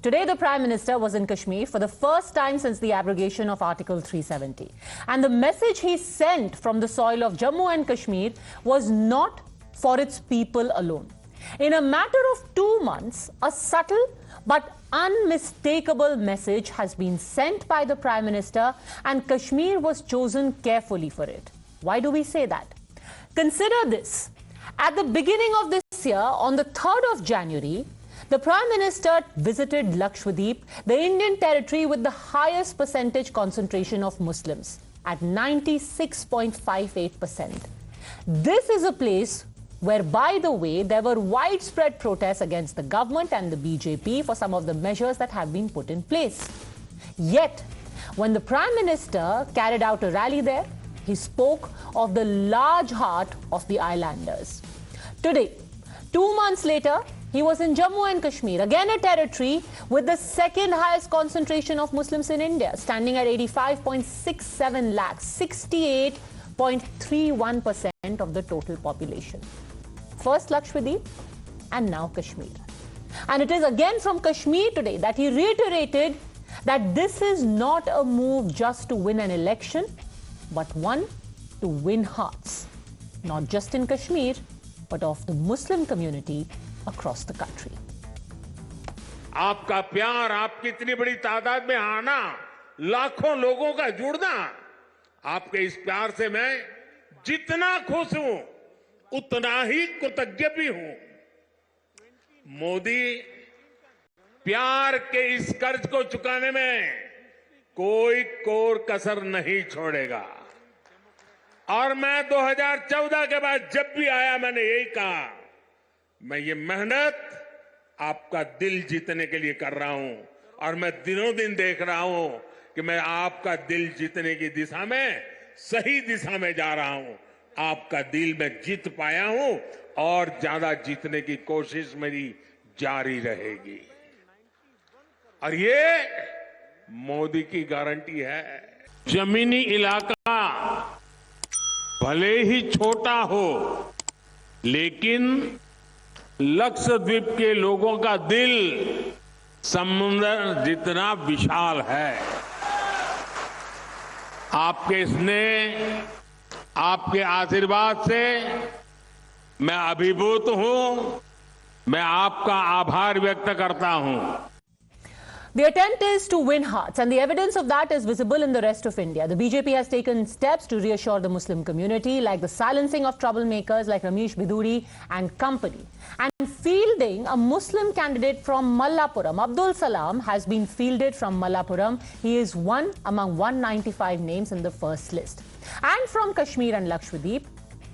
Today, the Prime Minister was in Kashmir for the first time since the abrogation of Article 370. And the message he sent from the soil of Jammu and Kashmir was not for its people alone. In a matter of 2 months, a subtle but unmistakable message has been sent by the Prime Minister, and Kashmir was chosen carefully for it. Why do we say that? Consider this. At the beginning of this year, on the 3rd of January, the Prime Minister visited Lakshadweep, the Indian territory with the highest percentage concentration of Muslims, at 96.58%. This is a place where, by the way, there were widespread protests against the government and the BJP for some of the measures that have been put in place. Yet, when the Prime Minister carried out a rally there, he spoke of the large heart of the islanders. Today, 2 months later, he was in Jammu and Kashmir, again a territory with the second highest concentration of Muslims in India, standing at 85.67 lakhs, 68.31% of the total population. First Lakshadweep and now Kashmir. And it is again from Kashmir today that he reiterated that this is not a move just to win an election, but one to win hearts, not just in Kashmir, but of the Muslim community across the country. आपका प्यार, आपकी इतनी बड़ी तादाद में आना, लाखों लोगों का जुड़ना, आपके इस प्यार से मैं जितना खुश हूं, उतना ही कृतज्ञ भी हूं। मोदी प्यार के इस कर्ज को चुकाने में कोई कोर कसर नहीं छोड़ेगा। और मैं 2014 के बाद जब भी आया, मैंने यही कहा, मैं ये मेहनत आपका दिल जीतने के लिए कर रहा हूं, और मैं दिनों दिन देख रहा हूं कि मैं आपका दिल जीतने की दिशा में सही दिशा में जा रहा हूं। आपका दिल मैं जीत पाया हूं और ज्यादा जीतने की कोशिश मेरी जारी रहेगी। और ये मोदी की गारंटी है। जमीनी इलाका भले ही छोटा हो, लेकिन लक्षद्वीप के लोगों का दिल समुद्र जितना विशाल है। आपके स्नेह, आपके आशीर्वाद से मैं अभिभूत हूं। मैं आपका आभार व्यक्त करता हूं। The attempt is to win hearts, and the evidence of that is visible in the rest of India. The BJP has taken steps to reassure the Muslim community, like the silencing of troublemakers like Ramesh Biduri and company. And fielding a Muslim candidate from Malappuram, Abdul Salam, has been fielded from Malappuram. He is one among 195 names in the first list. And from Kashmir and Lakshadweep,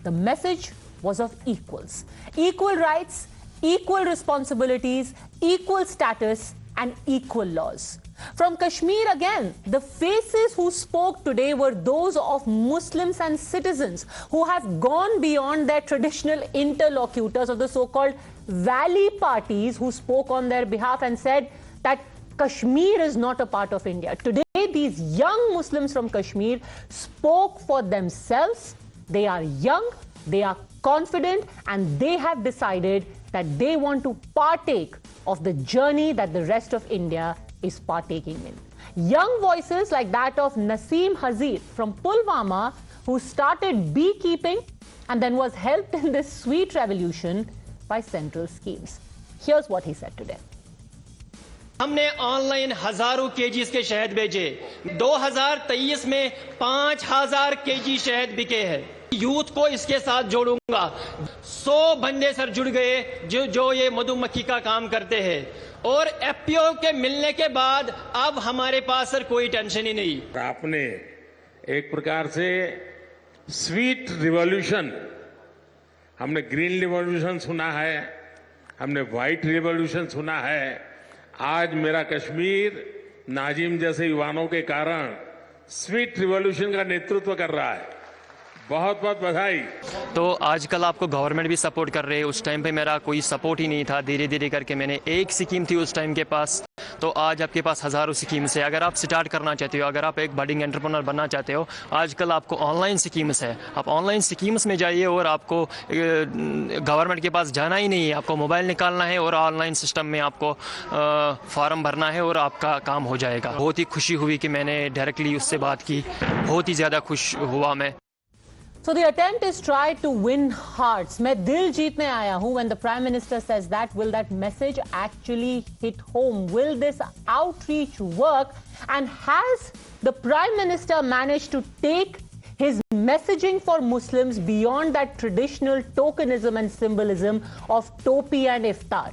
the message was of equals. Equal rights, equal responsibilities, equal status, and equal laws. From Kashmir again, the faces who spoke today were those of Muslims and citizens who have gone beyond their traditional interlocutors of the so-called Valley parties who spoke on their behalf and said that Kashmir is not a part of India. Today, these young Muslims from Kashmir spoke for themselves. They are young, they are confident, and they have decided that they want to partake of the journey that the rest of India is partaking in. Young voices like that of Naseem Hazir from Pulwama, who started beekeeping and then was helped in this sweet revolution by central schemes. Here's what he said today. हमने online हजारों KGs के शहद भेजे। 2023 में 5000 KG शहद बिके हैं। Youth को इसके साथ जोड़ूंगा। 100 बंदे सर जुड़ गए जो ये मधुमक्खी का काम करते हैं, और एफपीओ के मिलने के बाद अब हमारे पास सर कोई टेंशन ही नहीं। आपने एक प्रकार से स्वीट रिवॉल्यूशन, हमने ग्रीन रिवॉल्यूशन सुना है, हमने व्हाइट रिवॉल्यूशन सुना है। आज मेरा कश्मीर नाजिम जैसे युवाओं के कारण स्वीट रिवॉल्यूशन का नेतृत्व कर रहा है। बहुत बहुत बधाई। तो आजकल आपको गवर्नमेंट भी सपोर्ट कर रहे हैं। उस टाइम पे मेरा कोई सपोर्ट ही नहीं था। धीरे धीरे करके मैंने एक स्कीम थी उस टाइम के पास, तो आज आपके पास हज़ारों स्कीम्स है। अगर आप स्टार्ट करना चाहते हो, अगर आप एक बडिंग एंटरप्रेन्योर बनना चाहते हो, आजकल आपको ऑनलाइन स्कीम्स है। आप ऑनलाइन स्कीम्स में जाइए और आपको गवर्नमेंट के पास जाना ही नहीं है, आपको मोबाइल निकालना है और ऑनलाइन सिस्टम में आपको फॉर्म भरना है और आपका काम हो जाएगा। बहुत ही खुशी हुई कि मैंने डायरेक्टली उससे बात की, बहुत ही ज़्यादा खुश हुआ मैं। So the attempt is tried to win hearts. मैं दिल जीतने आया हूं. When the Prime Minister says that, will that message actually hit home? Will this outreach work? And has the Prime Minister managed to take his messaging for Muslims beyond that traditional tokenism and symbolism of topi and iftar?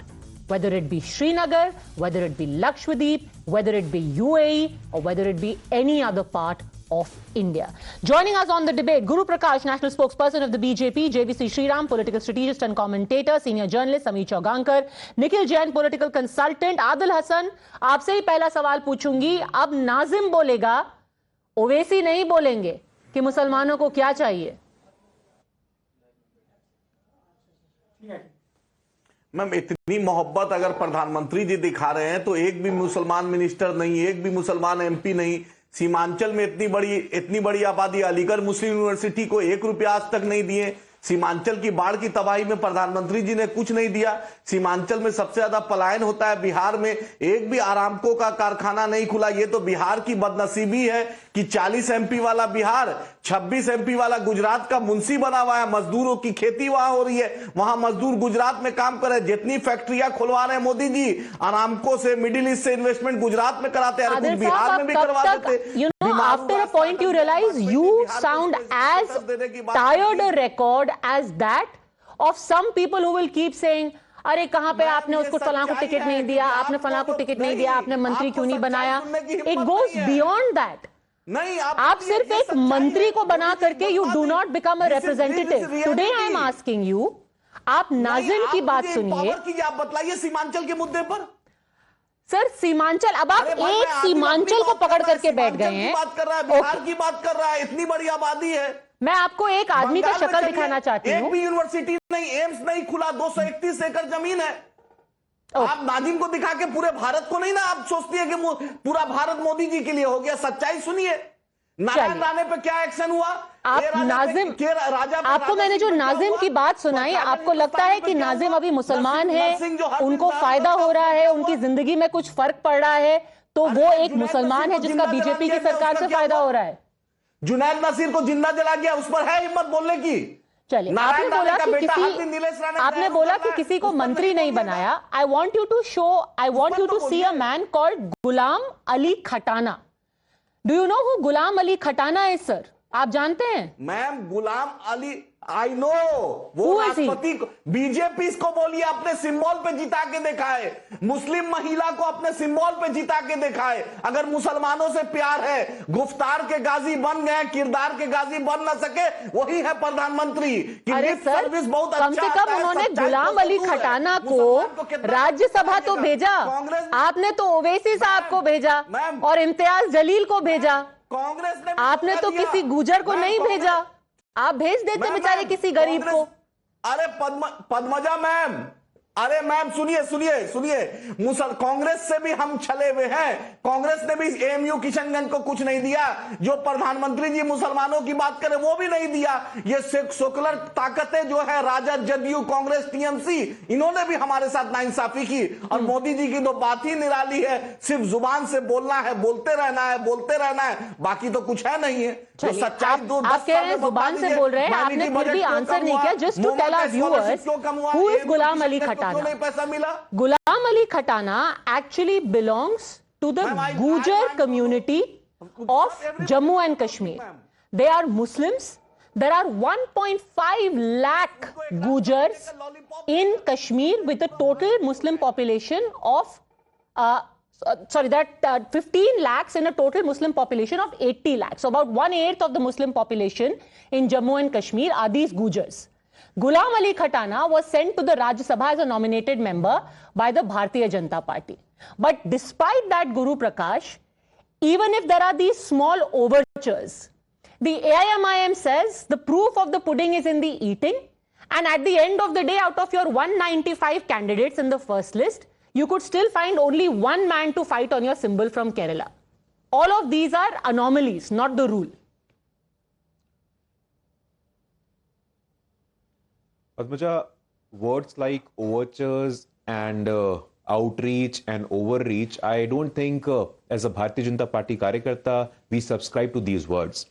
Whether it be Srinagar, whether it be Lakshadweep, whether it be UAE, or whether it be any other part of India. Joining us on the debate, Guru Prakash, national spokesperson of the BJP, JVC Sriram, political strategist and commentator, senior journalist Amit Chaugankar, Nikhil Jain, political consultant, Adil Hassan. आपसे ही पहला सवाल पूछूंगी. अब नाजिम बोलेगा, ओवैसी नहीं बोलेंगे कि मुसलमानों को क्या चाहिए. मैम, इतनी मोहब्बत अगर प्रधानमंत्री जी दिखा रहे हैं तो एक भी मुसलमान मिनिस्टर नहीं, एक भी मुसलमान एमपी नहीं. सीमांचल में इतनी बड़ी आबादी, अलीगढ़ मुस्लिम यूनिवर्सिटी को 1 रुपया आज तक नहीं दिए. सीमांचल की बाढ़ की तबाही में प्रधानमंत्री जी ने कुछ नहीं दिया. सीमांचल में सबसे ज्यादा पलायन होता है. बिहार में एक भी आरामको का कारखाना नहीं खुला. ये तो बिहार की बदनसीबी है कि 40 एमपी वाला बिहार, 26 एमपी वाला गुजरात का मुंशी बना हुआ है. मजदूरों की खेती वहां हो रही है, वहां मजदूर गुजरात में काम कर रहे हैं. जितनी फैक्ट्रियां खुलवा रहे हैं मोदी जी आरामको से, मिडिल ईस्ट से इन्वेस्टमेंट गुजरात में कराते हैं, कुछ बिहार में भी करवा देते. After a point you realize you sound as tired a record as that of some people who will keep saying, अरे कहां पे आपने उसको फलां को टिकट नहीं दिया, आपने फलां को टिकट नहीं दिया, आपने मंत्री क्यों नहीं बनाया. It goes beyond that. नहीं, आप सिर्फ एक मंत्री को बना करके you do not become a representative. Today I am asking you, आप नाजिम की बात सुनिए. आप बतलाइए सीमांचल के मुद्दे पर. सर सीमांचल, अब आप एक सीमांचल को पकड़ करके बैठ गए हैं. बात कर रहा है, बिहार की बात कर रहा है. इतनी बड़ी आबादी है. मैं आपको एक आदमी का शक्ल दिखाना चाहती हूँ. एक भी यूनिवर्सिटी नहीं, एम्स नहीं खुला. 231 एकड़ जमीन है. आप नाजिम को दिखा के पूरे भारत को नहीं ना आप सोचती है कि पूरा भारत मोदी जी के लिए हो गया. सच्चाई सुनिए. नारायण राणे पे क्या एक्शन हुआ? आप नाजिम, आपको मैंने जो नाजिम की बात सुनाई, आपको लगता है कि नाजिम अभी मुसलमान है, उनको फायदा हो रहा है, उनकी जिंदगी में कुछ फर्क पड़ रहा है, तो वो एक मुसलमान है जिसका बीजेपी की सरकार से फायदा हो रहा है. जुनैद नसीर को जिंदा जला गया, उस पर है हिम्मत बोलने की. चलिए, आपने बोला कि किसी को मंत्री नहीं बनाया. I want you to see a man called Ghulam Ali Khatana. Do you know who Ghulam Ali Khatana is sir? आप जानते हैं? Ma'am, Ghulam Ali, I know. वो राष्ट्रपति को, बीजेपी को बोलिए अपने सिंबल पे जिता के दिखाए. मुस्लिम महिला को अपने सिंबल पे जिता के दिखाए. अगर मुसलमानों से प्यार है, गुफ्तार के गाजी बन गए, किरदार के गाजी बन न सके, वही है प्रधानमंत्री. अरे सर, बहुत कम से कम उन्होंने गुलाम अली खटाना को राज्यसभा तो भेजा. आपने तो ओवैसी साहब को भेजा और इम्तियाज जलील को भेजा. कांग्रेस ने, आपने तो किसी गुजर को नहीं भेजा. आप भेज देते बेचारे किसी गरीब को. अरे पद्मजा मैम, अरे मैम सुनिए, कांग्रेस से भी हम छले हुए हैं. कांग्रेस ने भी एएमयू किशनगंज को कुछ नहीं दिया. जो प्रधानमंत्री जी मुसलमानों की बात करें वो भी नहीं दिया. ये सेकुलर ताकतें जो है, राजद, जदयू, कांग्रेस, टीएमसी, इन्होंने भी हमारे साथ नाइंसाफी की. और मोदी जी की तो बात ही निराली है. सिर्फ जुबान से बोलना है, बोलते रहना है, बाकी तो कुछ है नहीं है. तो सच्चाई आप कह रहे हैं जुबान से बोल रहे हैं, आपने फिर भी आंसर नहीं किया. Just to tell our viewers, who is Ghulam Ali Khatana? पैसा मिला. Ghulam Ali Khatana actually belongs to the Gujar community of Jammu and Kashmir. They are Muslims. There are 1.5 lakh Gujars in Kashmir with a total Muslim population of 15 lakhs in a total Muslim population of 80 lakhs. So about 1/8 of the Muslim population in Jammu and Kashmir are these Gujars. Ghulam Ali Khatana was sent to the Rajya Sabha as a nominated member by the Bharatiya Janata Party. But despite that, Guru Prakash, even if there are these small overtures, the AIMIM says the proof of the pudding is in the eating. And at the end of the day, out of your 195 candidates in the first list, you could still find only one man to fight on your symbol from Kerala. All of these are anomalies, not the rule. Padmaja, words like overtures and outreach and overreach, I don't think as a Bharatiya Janata Party Karyakarta, we subscribe to these words.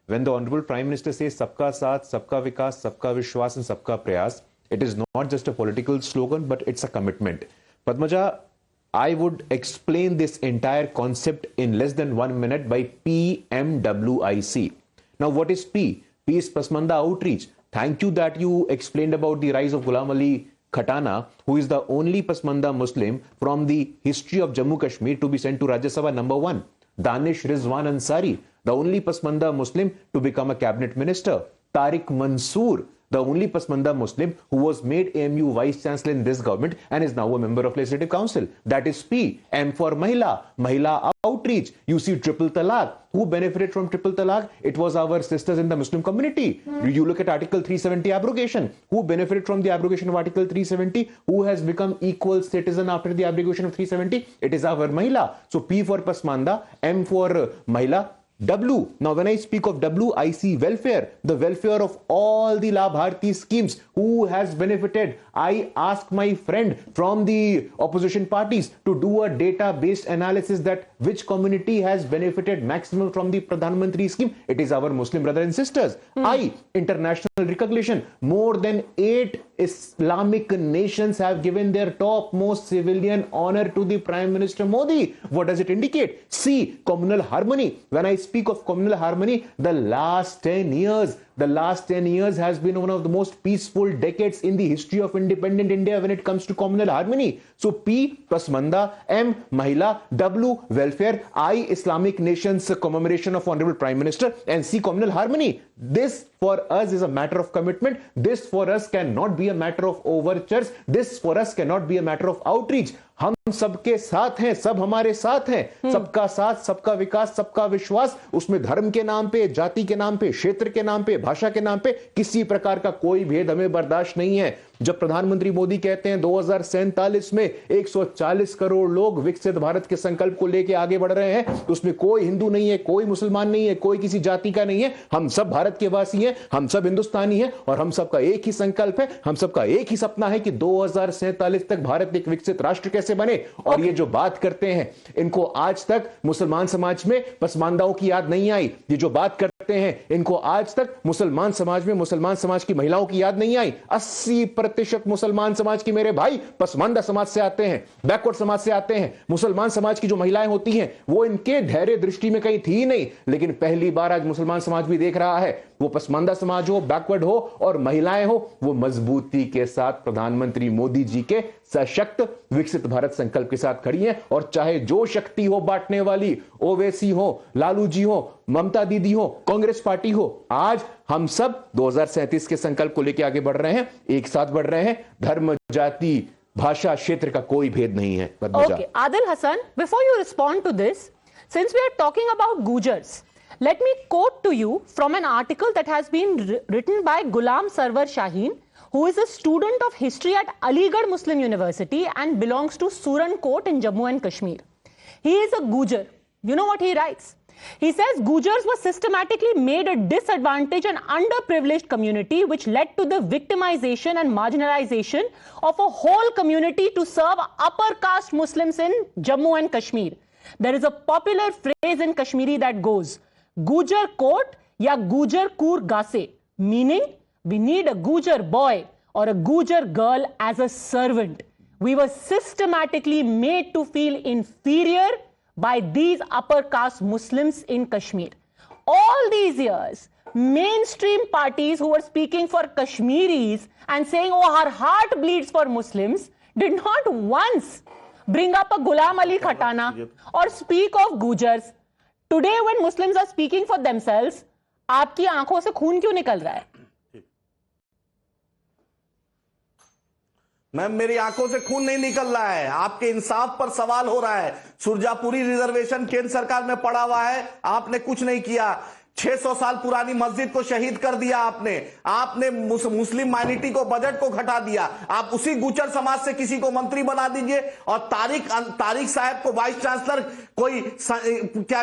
When the Honorable Prime Minister says Sabka Saath, Sabka Vikas, Sabka Vishwas and Sabka Prayas, it is not just a political slogan, but it's a commitment. Padmaja, I would explain this entire concept in less than 1 minute by PMWIC. Now, what is P? P is Pasmanda Outreach. Thank you that you explained about the rise of Ghulam Ali Khatana, who is the only Pasmanda Muslim from the history of Jammu Kashmir to be sent to Rajya Sabha #1. Danish Rizwan Ansari, the only Pasmanda Muslim to become a cabinet minister. Tariq Mansoor, the only Pasmanda Muslim who was made AMU Vice Chancellor in this government and is now a member of Legislative Council. That is P. M for Mahila. Mahila Outreach. You see Triple Talaq. Who benefited from Triple Talaq? It was our sisters in the Muslim community. You look at Article 370 abrogation. Who benefited from the abrogation of Article 370? Who has become equal citizen after the abrogation of 370? It is our Mahila. So P for Pasmanda, M for Mahila, W. Now, when I speak of W, I see welfare, the welfare of all the Labharti schemes. Who has benefited? I ask my friend from the opposition parties to do a data-based analysis that which community has benefited maximum from the Pradhan Mantri scheme. It is our Muslim brothers and sisters. I, international recognition. More than 8 Islamic nations have given their topmost civilian honor to the Prime Minister Modi. What does it indicate? C, communal harmony. When I speak of communal harmony, the last 10 years has been one of the most peaceful decades in the history of independent India when it comes to communal harmony. So P, Pasmanda, M, Mahila, W, welfare, I, Islamic nations commemoration of Honorable Prime Minister, and C, communal harmony. This for us is a matter of commitment. This for us cannot be a matter of overtures. This for us cannot be a matter of outreach. हम सबके साथ हैं, सब हमारे साथ हैं, सबका साथ, सबका विकास, सबका विश्वास. उसमें धर्म के नाम पे, जाति के नाम पे, क्षेत्र के नाम पे, भाषा के नाम पे किसी प्रकार का कोई भेद हमें बर्दाश्त नहीं है. जब प्रधानमंत्री मोदी कहते हैं 2047 में 140 करोड़ लोग विकसित भारत के संकल्प को लेकर आगे बढ़ रहे हैं, तो उसमें कोई हिंदू नहीं है, कोई मुसलमान नहीं है, कोई किसी जाति का नहीं है. हम सब भारत के वासी हैं, हम सब हिंदुस्तानी हैं और हम सबका एक ही संकल्प है, हम सबका एक ही सपना है कि 2047 तक भारत एक विकसित राष्ट्र कैसे बने. और ये जो बात करते हैं, इनको आज तक मुसलमान समाज में पसमानदाओं की याद नहीं आई. ये जो बात करते हैं, इनको आज तक मुसलमान समाज में मुसलमान समाज की महिलाओं की याद नहीं आई. 80% मुसलमान समाज की मेरे भाई पसमानदा समाज से आते हैं, बैकवर्ड समाज से आते हैं. मुसलमान समाज की जो महिलाएं होती हैं, वो इनके धैर्य दृष्टि में कहीं थी ही नहीं, लेकिन पहली बार आज मुसलमान समाज भी देख रहा है, वो पसमानदा समाज हो, बैकवर्ड हो और महिलाएं हो, वो मजबूती के साथ प्रधानमंत्री मोदी जी के सशक्त विकसित भारत संकल्प के साथ खड़ी हैं. और चाहे जो शक्ति हो बांटने वाली, ओवैसी हो, लालू जी हो, ममता दीदी हो, कांग्रेस पार्टी हो, आज हम सब 2037 के संकल्प को लेकर आगे बढ़ रहे हैं, एक साथ बढ़ रहे हैं. धर्म, जाति, भाषा, क्षेत्र का कोई भेद नहीं है. Okay, Adil Hasan, before you respond to this, since we are talking about Gujars, let me quote to you from an article that has been written by Ghulam Sarwar Shaheen, who is a student of history at Aligarh Muslim University and belongs to Suran Court in Jammu and Kashmir. He is a Gujar. You know what he writes? He says Gujars were systematically made a disadvantaged and underprivileged community, which led to the victimization and marginalization of a whole community to serve upper caste Muslims in Jammu and Kashmir. There is a popular phrase in Kashmiri that goes, Gujar Court ya Gujar Kur Gase, meaning we need a Gujar boy or a Gujar girl as a servant. We were systematically made to feel inferior by these upper caste Muslims in Kashmir. All these years, mainstream parties who were speaking for Kashmiris and saying, oh, our heart bleeds for Muslims, did not once bring up a Ghulam Ali Khatana or speak of Gujars. Today, when Muslims are speaking for themselves, आपकी आंखों से खून क्यों निकल रहा है? Ma'am, मेरी आंखों से खून नहीं निकल रहा है, आपके इंसाफ पर सवाल हो रहा है. सुरजापुरी रिजर्वेशन केंद्र सरकार में पड़ा हुआ है, आपने कुछ नहीं किया. 600 साल पुरानी मस्जिद को शहीद कर दिया आपने मुस्लिम माइनॉरिटी को बजट को घटा दिया। आप उसी गुर्जर समाज से किसी को मंत्री बना दीजिए और तारिक साहब को वाइस चांसलर कोई क्या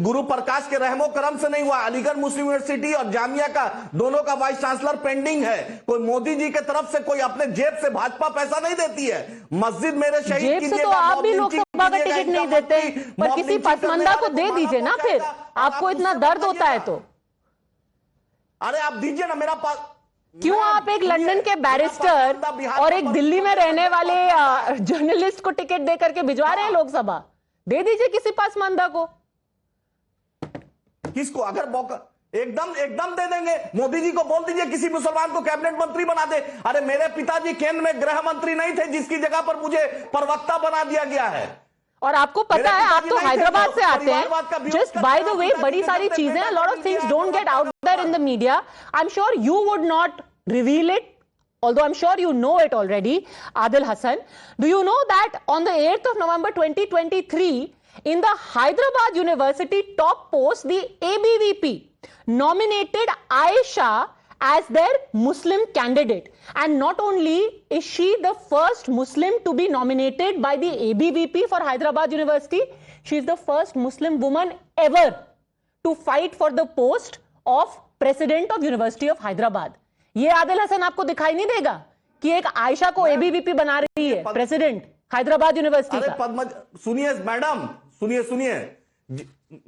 गुरु प्रकाश के रहमो करम से नहीं हुआ। अलीगढ़ मुस्लिम यूनिवर्सिटी और जामिया का दोनों का वाइस चांसलर पेंडिंग है। कोई मोदी जी के तरफ से कोई अपने जेब से भाजपा पैसा नहीं देती है। मस्जिद मेरे शहीद जेब से तो आप भी लोकसभा का टिकट नहीं देते, पर किसी पसमंदा को दे दीजिए ना। फिर आपको इतना दर्द होता है तो अरे आप दीजिए ना मेरा पास। क्यों आप एक लंदन के बैरिस्टर और एक दिल्ली में रहने वाले जर्नलिस्ट को टिकट दे करके भिजवा रहे हैं लोकसभा? दे दीजिए किसी पसमंदा को। किसको? अगर मौका एकदम दे देंगे। मोदी जी को बोल दीजिए किसी मुसलमान को कैबिनेट मंत्री बना दे। अरे मेरे पिताजी केंद्र में गृह मंत्री नहीं थे, जिसकी जगह पर मुझे प्रवक्ता बना दिया गया है। और आपको पता है, आप तो हैदराबाद से आते हैं। जस्ट बाय द वे, बड़ी सारी चीजें, a lot of things don't get out there in the media. I'm sure you would not reveal it, although I'm sure you know it already. Adil Hassan, do you know that on the 8th of November 2023, in the Hyderabad University top post, the ABVP nominated Aisha as their Muslim candidate. And not only is she the first Muslim to be nominated by the ABVP for Hyderabad University, she is the first Muslim woman ever to fight for the post of President of University of Hyderabad. ये आदिल हसन आपको दिखाई नहीं देगा कि एक आयशा को ABVP बना रही है प्रेसिडेंट हैदराबाद यूनिवर्सिटी का? सुनिए मैडम, सुनिए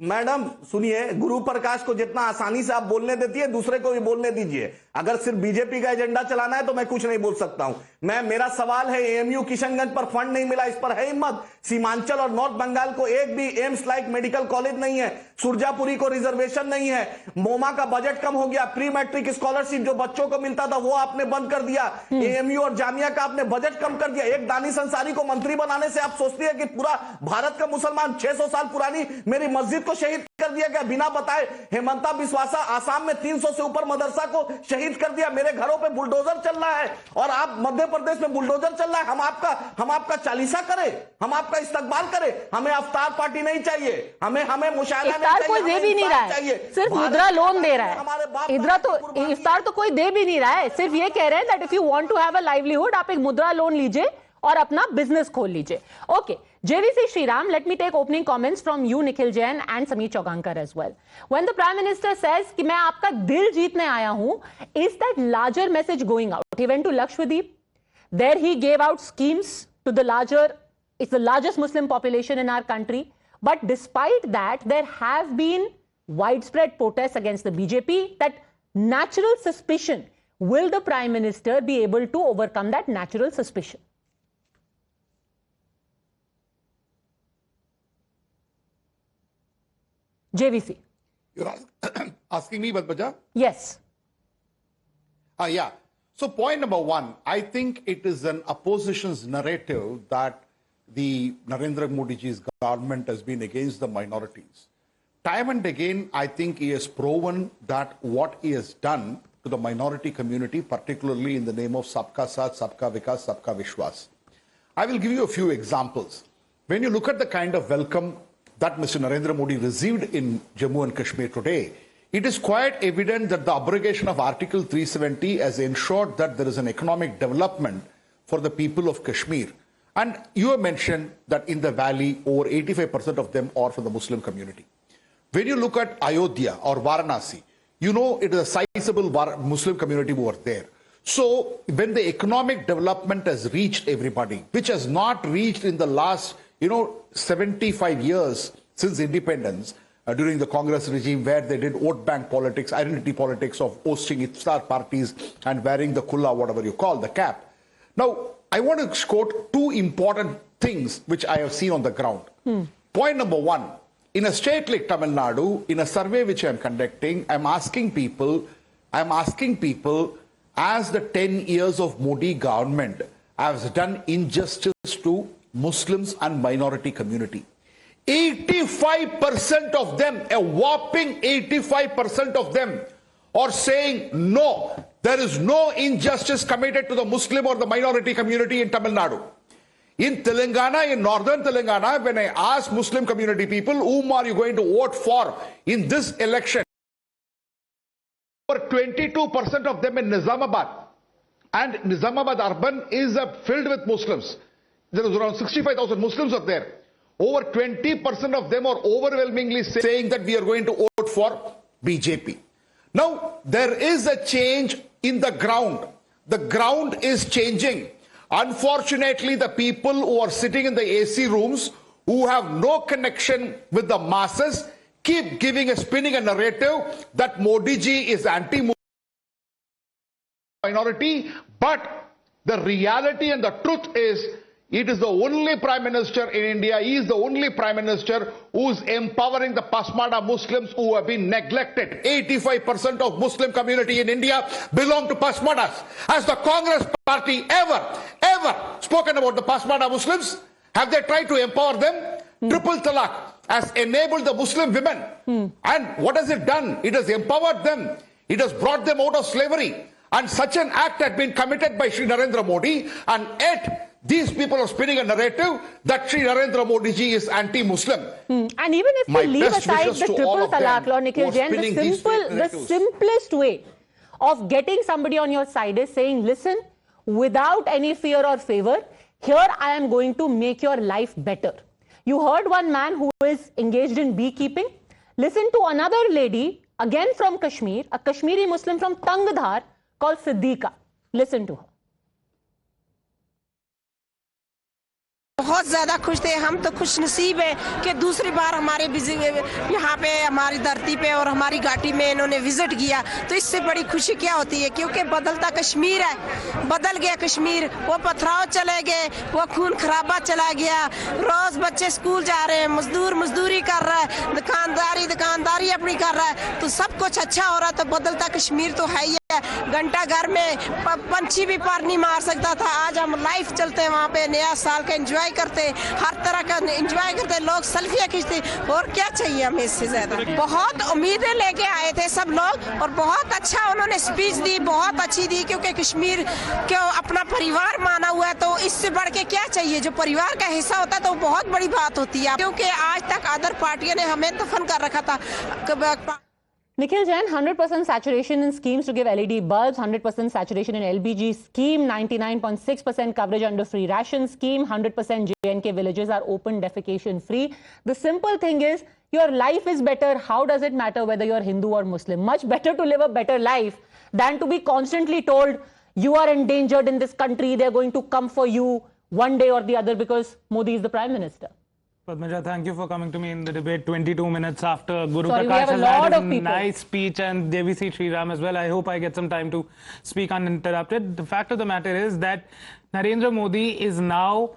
मैडम, सुनिए। गुरु प्रकाश को जितना आसानी से आप बोलने देती है, दूसरे को भी बोलने दीजिए। अगर सिर्फ बीजेपी का एजेंडा चलाना है तो मैं कुछ नहीं बोल सकता हूं। मेरा सवाल है, एएमयू किशनगंज पर फंड नहीं मिला, इस पर है हिम्मत? सीमांचल और नॉर्थ बंगाल को एक भी एम्स लाइक मेडिकल कॉलेज नहीं है। सुरजापुरी को रिजर्वेशन नहीं है। मोमा का बजट कम हो गया। प्री मैट्रिक स्कॉलरशिप जो बच्चों को मिलता था वो आपने बंद कर दिया। एएमयू और जामिया का आपने बजट कम कर दिया। एक दानिश अंसारी को मंत्री बनाने से आप सोचती है कि पूरा भारत का मुसलमान 600 साल पुरानी मेरी मस्जिद को शहीद कर दिया गया बिना बताए। हेमंता बिस्वासा आसाम में 300 से ऊपर मदरसा को शहीद कर दिया। मेरे घरों पे बुलडोजर चल रहा है और आप मध्य प्रदेश में बुलडोजर चल रहा है। हम आपका चालीसा करें, हम आपका इस्तकबाल करें। हमें अफ्तार पार्टी नहीं चाहिए, हमें मुशायरा नहीं चाहिए। कोई दे भी नहीं रहा है, सिर्फ मुद्रा लोन दे रहा है। इफ्तार तो कोई दे भी नहीं रहा है, सिर्फ ये कह रहे हैं that if you want to have a livelihood, आप एक मुद्रा लोन लीजिए और अपना बिजनेस खोल लीजिए। Okay, JVC Sriram, let me take opening comments from you, Nikhil Jain and Sameer Chaugankar as well. When the Prime Minister says कि मैं आपका दिल जीतने आया हूं, is that larger message going out? He went to Lakshadweep. There he gave out schemes to it's the largest Muslim population in our country. But despite that, there have been widespread protests against the BJP. That natural suspicion, will the Prime Minister be able to overcome that natural suspicion? JVC. You're asking me, Badbaja? Yes. Yeah. So point number one, I think it is an opposition's narrative that the Narendra Modi ji's government has been against the minorities. Time and again, I think he has proven that what he has done to the minority community, particularly in the name of Sabka Saath, Sabka Vikas, Sabka Vishwas. I will give you a few examples. When you look at the kind of welcome that Mr. Narendra Modi received in Jammu and Kashmir today, it is quite evident that the abrogation of Article 370 has ensured that there is an economic development for the people of Kashmir. And you have mentioned that in the valley, over 85% of them are from the Muslim community. When you look at Ayodhya or Varanasi, you know it is a sizable Muslim community who are there. So when the economic development has reached everybody, which has not reached in the last 75 years since independence, during the Congress regime, where they did vote bank politics, identity politics of hosting iftar parties and wearing the kulla, whatever you call the cap. Now, I want to quote two important things which I have seen on the ground. Point number one, in a state like Tamil Nadu, in a survey which I am conducting, I'm asking people, as the 10 years of Modi government has done injustice to Muslims and minority community. 85% of them, a whopping 85% of them are saying no, there is no injustice committed to the Muslim or the minority community in Tamil Nadu. In Telangana, in northern Telangana, when I ask Muslim community people, whom are you going to vote for in this election? 22% of them in Nizamabad. And Nizamabad urban is filled with Muslims. There is around 65,000 Muslims are there. Over 20% of them are overwhelmingly saying that we are going to vote for BJP. Now, there is a change in the ground. The ground is changing. Unfortunately, the people who are sitting in the AC rooms, who have no connection with the masses, keep spinning a narrative that Modi ji is anti-minority, but the reality and the truth is, it is the only Prime Minister in India, he is the only Prime Minister who is empowering the Pasmada Muslims who have been neglected. 85% of Muslim community in India belong to Pasmadas. Has the Congress party ever spoken about the Pasmada Muslims? Have they tried to empower them? Triple Talaq has enabled the Muslim women. And what has it done? It has empowered them. It has brought them out of slavery. And such an act had been committed by Shri Narendra Modi, and yet these people are spinning a narrative that Shri Narendra Modi ji is anti-Muslim. And even if we leave aside the triple talaq law, Nikhil Jain, the simplest way of getting somebody on your side is saying, listen, without any fear or favor, here I am going to make your life better. You heard one man who is engaged in beekeeping. Listen to another lady, again from Kashmir, a Kashmiri Muslim from Tangdhar called Siddiqa. Listen to her. बहुत ज़्यादा खुश थे हम तो खुश नसीब है कि दूसरी बार हमारे यहाँ पे हमारी धरती पे और हमारी घाटी में इन्होंने विजिट किया तो इससे बड़ी खुशी क्या होती है क्योंकि बदलता कश्मीर है बदल गया कश्मीर वो पथराव चले गए वो खून खराबा चला गया रोज बच्चे स्कूल जा रहे हैं मजदूर मजदूरी कर रहा है दुकानदारी अपनी कर रहा है तो सब कुछ अच्छा हो रहा है तो बदलता कश्मीर तो है ही है घंटा घर में पंछी भी पार नहीं मार सकता था आज हम लाइव चलते हैं वहाँ पे नया साल का एंजॉय करते हर तरह का एंजॉय करते लोग सेल्फियां खींचते और क्या चाहिए हमें इससे ज्यादा बहुत उम्मीदें लेके आए थे सब लोग और बहुत अच्छा उन्होंने स्पीच दी बहुत अच्छी दी क्योंकि कश्मीर को अपना परिवार माना हुआ है तो इससे बढ़ के क्या चाहिए जो परिवार का हिस्सा होता है तो बहुत बड़ी बात होती है क्योंकि आज तक अदर पार्टियों ने हमें दफन कर रखा था Nikhil Jain, 100% saturation in schemes to give LED bulbs, 100% saturation in LPG scheme, 99.6% coverage under free ration scheme, 100% J&K villages are open defecation free. The simple thing is, your life is better. How does it matter whether you're Hindu or Muslim? Much better to live a better life than to be constantly told you are endangered in this country. They're going to come for you one day or the other because Modi is the Prime Minister. Padmaja, thank you for coming to me in the debate 22 minutes after Guru Prakash has had a nice speech and Devisi Sriram as well. I hope I get some time to speak uninterrupted. The fact of the matter is that Narendra Modi is now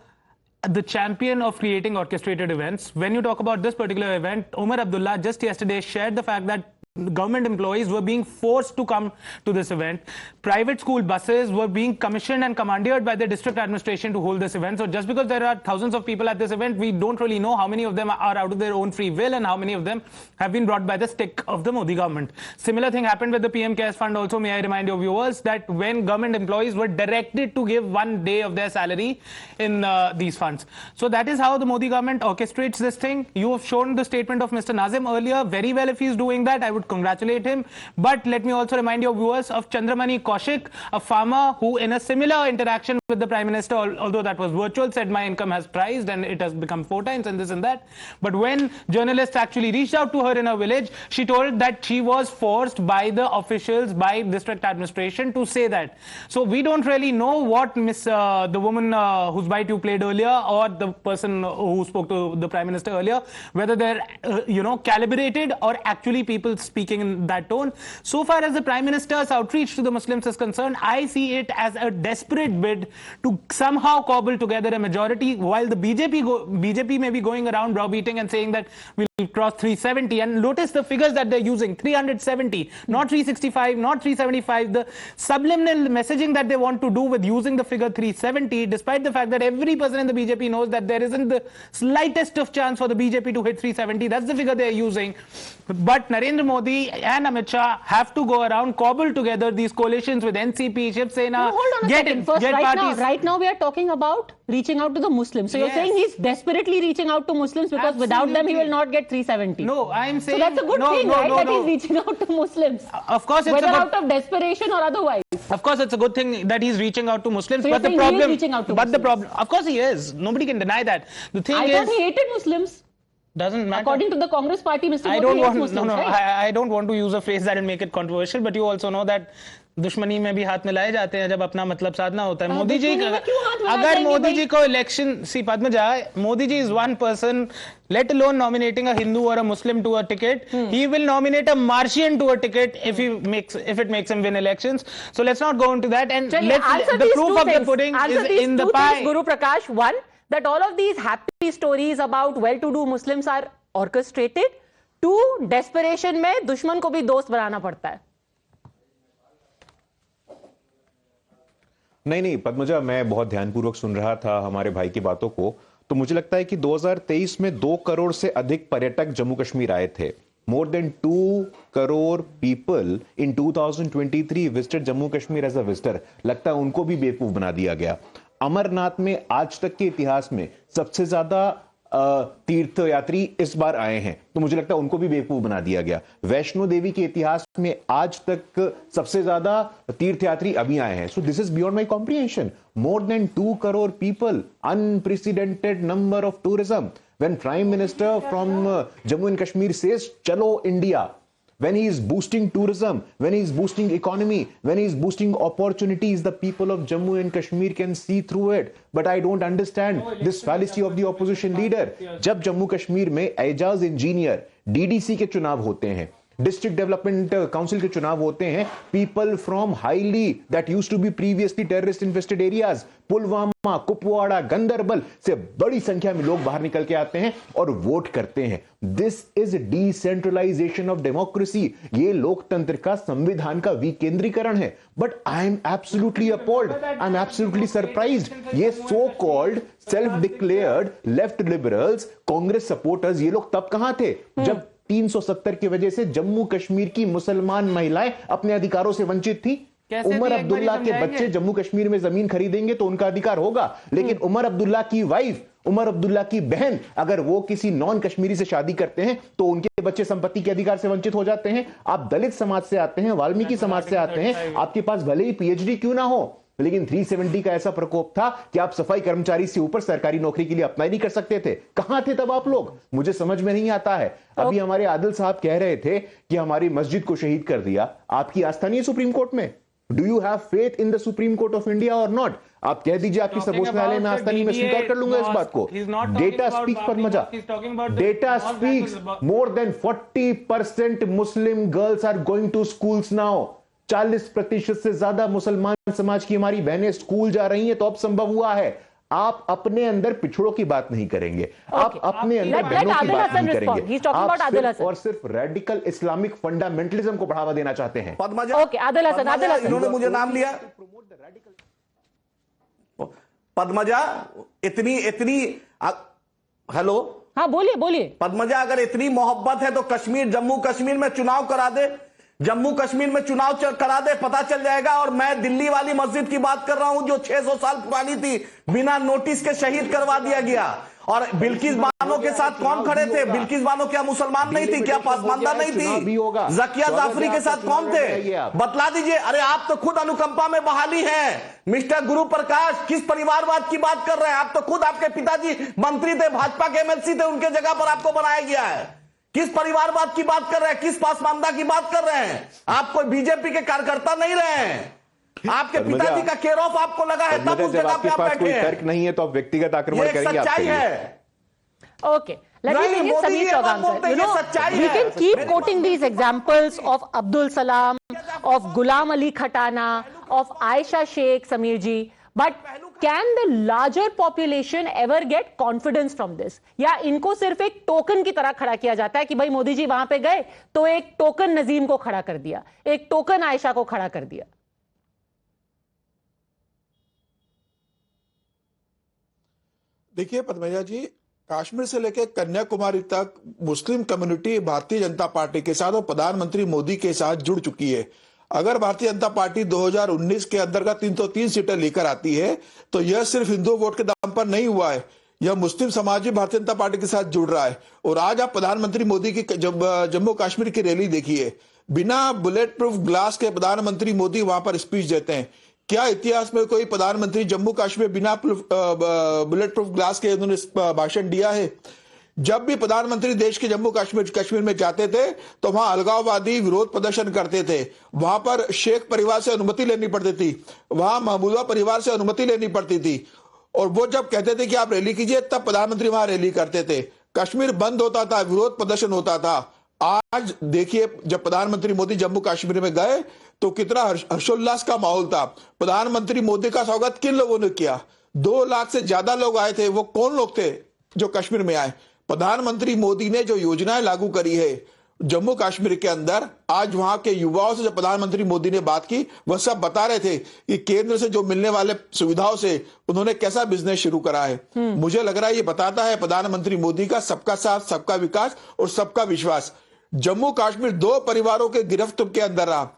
the champion of creating orchestrated events. When you talk about this particular event, Omar Abdullah just yesterday shared the fact that government employees were being forced to come to this event. Private school buses were being commissioned and commandeered by the district administration to hold this event. So just because there are thousands of people at this event, we don't really know how many of them are out of their own free will and how many of them have been brought by the stick of the Modi government. Similar thing happened with the PM CARES fund also. May I remind your viewers that when government employees were directed to give 1 day of their salary in these funds. So that is how the Modi government orchestrates this thing. You have shown the statement of Mr. Nazim earlier. Very well if he's doing that. I would congratulate him. But let me also remind your viewers of Chandramani Kaushik, a farmer who in a similar interaction with the Prime Minister, although that was virtual, said my income has priced and it has become 4 times and this and that. But when journalists actually reached out to her in her village, she told that she was forced by the officials, by district administration to say that. So we don't really know what the woman whose bite you played earlier or the person who spoke to the Prime Minister earlier, whether they're, calibrated or actually people speaking in that tone. So far as the Prime Minister's outreach to the Muslims is concerned, I see it as a desperate bid to somehow cobble together a majority while the BJP may be going around browbeating and saying that we'll cross 370. And notice the figures that they're using, 370, not 365, not 375. The subliminal messaging that they want to do with using the figure 370, despite the fact that every person in the BJP knows that there isn't the slightest of chance for the BJP to hit 370. That's the figure they're using. But Narendra Modi and Amit Shah have to go around, cobble together these coalitions with NCP, Shiv Sena, Hold on a second. First, right now we are talking about reaching out to the Muslims. So you're Yes. saying he's desperately reaching out to Muslims because without them he will not get 370. No, I'm saying... So that's a good thing, right? That no. he's reaching out to Muslims. Of course, it's whether a good... out of desperation or otherwise. Of course, it's a good thing that he's reaching out to Muslims. So you're but the saying he is problem... reaching out to but the Muslims? problem... Of course he is. Nobody can deny that. The thing I is... thought he hated Muslims. Doesn't matter. According to the Congress party, Mr. I Modi don't hates want... Muslims, No, right? I don't want to use a phrase that will make it controversial, but you also know that दुश्मनी में भी हाथ मिलाए जाते हैं जब अपना मतलब साधना होता है. मोदी जी अगर मोदी जी को इलेक्शन सी Padmaja Modi ji is one person, let alone nominating a Hindu or a Muslim to a ticket, he will nominate a Martian to a ticket if it makes him win elections. So let's not go into that, and the proof of the pudding is in the pie. Guru Prakash, one, that all of these happy stories about well-to-do Muslims are orchestrated. Two, desperation में दुश्मन को भी दोस्त बनाना पड़ता है. नहीं पद्मजा, मैं बहुत ध्यानपूर्वक सुन रहा था हमारे भाई की बातों को, तो मुझे लगता है कि 2023 में 2 करोड़ से अधिक पर्यटक जम्मू कश्मीर आए थे. More than 2 crore people in 2023 visited Jammu Kashmir as a visitor. लगता है उनको भी बेवकूफ बना दिया गया. अमरनाथ में आज तक के इतिहास में सबसे ज्यादा तीर्थ यात्री इस बार आए हैं, तो मुझे लगता है उनको भी बेवकूफ बना दिया गया. वैष्णो देवी के इतिहास में आज तक सबसे ज्यादा तीर्थयात्री अभी आए हैं. So this is beyond my comprehension. More than 2 crore people, unprecedented number of tourism. When Prime Minister from Jammu and Kashmir says "Chalo India," when he is boosting tourism, when he is boosting economy, when he is boosting opportunities, the people of Jammu and Kashmir can see through it. But I don't understand this fallacy of the opposition leader. जब जम्मू कश्मीर में Ejaz engineer DDC के चुनाव होते हैं, district development council के चुनाव होते हैं, people from highly that used to be previously terrorist infested areas, Pulwama, Kupwara, Ganderbal से बड़ी संख्या में लोग बाहर निकल के आते हैं और वोट करते हैं. This is decentralisation of democracy. ये लोकतंत्र का, संविधान का विकेंद्रीकरण है. But I am absolutely appalled, I am absolutely surprised. ये so called self declared left liberals, Congress supporters, ये लोग तब कहां थे जब 370 की वजह से जम्मू कश्मीर की मुसलमान महिलाएं अपने अधिकारों से वंचित थी. उमर अब्दुल्ला के बच्चे जम्मू कश्मीर में जमीन खरीदेंगे तो उनका अधिकार होगा, लेकिन उमर अब्दुल्ला की वाइफ, उमर अब्दुल्ला की बहन, अगर वो किसी नॉन कश्मीरी से शादी करते हैं तो उनके बच्चे संपत्ति के अधिकार से वंचित हो जाते हैं. आप दलित समाज से आते हैं, वाल्मीकि समाज से आते हैं, आपके पास भले ही PhD क्यों ना हो, लेकिन 370 का ऐसा प्रकोप था कि आप सफाई कर्मचारी से ऊपर सरकारी नौकरी के लिए अप्लाई नहीं कर सकते थे. कहां थे तब आप लोग? मुझे समझ में नहीं आता है. अभी हमारे आदिल साहब कह रहे थे कि हमारी मस्जिद को शहीद कर दिया. आपकी आस्था नहीं है सुप्रीम कोर्ट में? Do you have faith in the supreme court of India और नॉट? आप कह दीजिए आपकी सर्वोच्च न्यायालय में आस्था नहीं, मैं स्वीकार कर लूंगा इस बात को. Data speaks Padmaja, data speaks. More than 40% Muslim girls are going to schools now. 40% से ज्यादा मुसलमान समाज की हमारी बहनें स्कूल जा रही हैं, तो अब संभव हुआ है. आप अपने अंदर पिछड़ों की बात नहीं करेंगे, आप अपने अंदर बहनों की बात नहीं करेंगे. आप सिर्फ और सिर्फ रेडिकल इस्लामिक फंडामेंटलिज्म को बढ़ावा देना चाहते हैं. इन्होंने मुझे नाम लिया. पद्मजा, इतनी हेलो, हाँ बोलिए. पद्मजा, अगर इतनी मोहब्बत है तो जम्मू कश्मीर में चुनाव करा दे. जम्मू कश्मीर में चुनाव करा दे, पता चल जाएगा. और मैं दिल्ली वाली मस्जिद की बात कर रहा हूं जो 600 साल पुरानी थी, बिना नोटिस के शहीद करवा दिया गया. और बिल्किस बानो के साथ कौन खड़े थे? बिल्किस बानो क्या मुसलमान नहीं थी? क्या पासमानदा नहीं थी? जकिया जाफरी के साथ कौन थे? बतला दीजिए. अरे आप तो खुद अनुकंपा में बहाली हैं. मिस्टर गुरु प्रकाश, किस परिवारवाद की बात कर रहे हैं? आप तो खुद, आपके पिताजी मंत्री थे, भाजपा के MLC थे, उनके जगह पर आपको बनाया गया है. किस परिवारवाद की बात कर रहे हैं? किस पासमानदा की बात कर रहे हैं? आप कोई बीजेपी के कार्यकर्ता नहीं रहे हैं. आपके पिताजी का केयर ऑफ आपको लगा है, तब उस जगह पे आप बैठे हैं. तर्क नहीं है तो आप व्यक्तिगत आक्रमण करेंगे. सच्चाई है. Okay, let me bring in Sameer Chauhan. You know, we can keep quoting these examples of Abdul Salam, of Ghulam Ali Khatana, of Aisha Sheikh, Sameer ji. But can the larger population ever get confidence from this? या इनको सिर्फ एक token की तरह खड़ा किया जाता है कि भाई मोदी जी वहां पे गए तो एक टोकन नजीम को खड़ा कर दिया, एक टोकन आयशा को खड़ा कर दिया. देखिए पद्मजा जी, कश्मीर से लेकर कन्याकुमारी तक Muslim community Bharatiya Janata party के साथ और प्रधानमंत्री मोदी के साथ जुड़ चुकी है. अगर भारतीय जनता पार्टी 2019 के अंतर्गत 303 सीटें लेकर आती है तो यह सिर्फ हिंदू वोट के दम पर नहीं हुआ है, यह मुस्लिम समाज भी भारतीय जनता पार्टी के साथ जुड़ रहा है। और आज आप प्रधानमंत्री मोदी की जम्मू कश्मीर की रैली देखिए, बिना बुलेट प्रूफ ग्लास के प्रधानमंत्री मोदी वहां पर स्पीच देते हैं। क्या इतिहास में कोई प्रधानमंत्री जम्मू कश्मीर बिना बुलेट प्रूफ ग्लास के उन्होंने भाषण दिया है? जब भी प्रधानमंत्री देश के जम्मू कश्मीर में जाते थे तो वहां अलगाववादी विरोध प्रदर्शन करते थे, वहां पर शेख परिवार से अनुमति लेनी पड़ती थी, वहां महमूदा परिवार से अनुमति लेनी पड़ती थी, और वो जब कहते थे कि आप रैली कीजिए तब प्रधानमंत्री वहां रैली करते थे। कश्मीर बंद होता था, विरोध प्रदर्शन होता था। आज देखिए जब प्रधानमंत्री मोदी जम्मू कश्मीर में गए तो कितना हर्षोल्लास का माहौल था। प्रधानमंत्री मोदी का स्वागत किन लोगों ने किया? 2 लाख से ज्यादा लोग आए थे। वो कौन लोग थे जो कश्मीर में आए? प्रधानमंत्री मोदी ने जो योजनाएं लागू करी है जम्मू कश्मीर के अंदर, आज वहां के युवाओं से जब प्रधानमंत्री मोदी ने बात की वह सब बता रहे थे कि केंद्र से जो मिलने वाले सुविधाओं से उन्होंने कैसा बिजनेस शुरू करा है। मुझे लग रहा है ये बताता है प्रधानमंत्री मोदी का सबका साथ, सबका विकास और सबका विश्वास। जम्मू कश्मीर 2 परिवारों के गिरफ्त के अंदर रहा,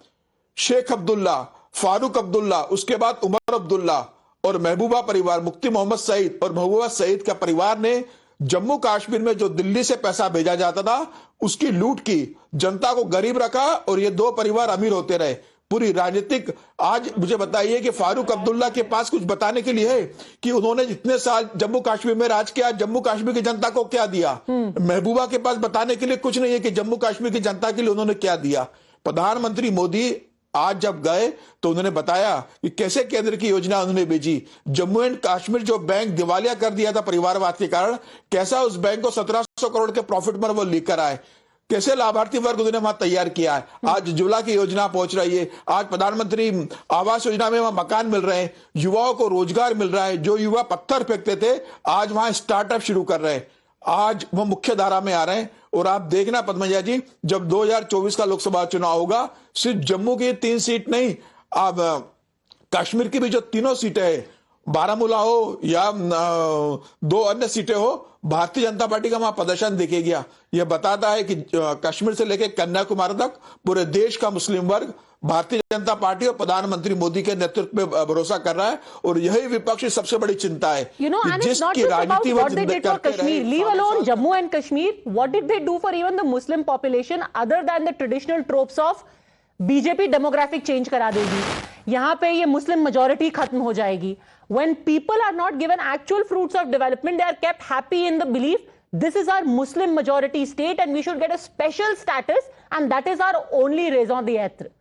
शेख अब्दुल्ला, फारूक अब्दुल्ला, उसके बाद उमर अब्दुल्ला और महबूबा परिवार, मुफ्ती मोहम्मद सईद और महबूबा सईद का परिवार ने जम्मू कश्मीर में जो दिल्ली से पैसा भेजा जाता था उसकी लूट की, जनता को गरीब रखा और ये 2 परिवार अमीर होते रहे। पूरी राजनीतिक, आज मुझे बताइए कि फारूक अब्दुल्ला के पास कुछ बताने के लिए है कि उन्होंने जितने साल जम्मू कश्मीर में राज किया, जम्मू कश्मीर की जनता को क्या दिया? महबूबा के पास बताने के लिए कुछ नहीं है कि जम्मू कश्मीर की जनता के लिए उन्होंने क्या दिया। प्रधानमंत्री मोदी आज जब गए तो उन्होंने बताया कि कैसे केंद्र की योजना उन्होंने भेजी। जम्मू एंड कश्मीर जो बैंक दिवालिया कर दिया था परिवारवाद के कारण, कैसा उस बैंक को 1700 करोड़ के प्रॉफिट पर वो लेकर आए, कैसे लाभार्थी वर्ग उन्होंने वहां तैयार किया है। आज उज्ज्वला की योजना पहुंच रही है, आज प्रधानमंत्री आवास योजना में वहां मकान मिल रहे हैं, युवाओं को रोजगार मिल रहा है। जो युवा पत्थर फेंकते थे आज वहां स्टार्टअप शुरू कर रहे हैं, आज वो मुख्य धारा में आ रहे हैं। और आप देखना पद्मजा जी, जब 2024 का लोकसभा चुनाव होगा, सिर्फ जम्मू की 3 सीट नहीं, अब कश्मीर की भी जो 3 सीटें हैं, बारामूला हो या 2 अन्य सीटें हो, भारतीय जनता पार्टी का वहां प्रदर्शन दिखेगी। यह बताता है कि कश्मीर से लेकर कन्याकुमारी तक पूरे देश का मुस्लिम वर्ग भारतीय जनता पार्टी और प्रधानमंत्री मोदी के नेतृत्व में भरोसा कर रहा है, और यही विपक्ष की सबसे बड़ी चिंता है। जिसकी राजनीति वो Kashmir, leave alone Jammu and Kashmir, what did they do for even the Muslim population other than the traditional tropes of BJP demographic change करा देगी, यहां पे ये मुस्लिम मेजॉरिटी खत्म हो जाएगी। When people are not given actual fruits of development, they are kept happy in the belief this is our Muslim majority state and we should get a special status, and that is our only raison d'etre.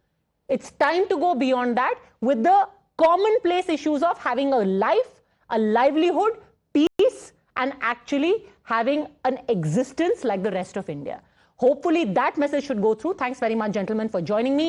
It's time to go beyond that with the commonplace issues of having a life, a livelihood, peace, and actually having an existence like the rest of India. Hopefully that message should go through. Thanks very much, gentlemen, for joining me.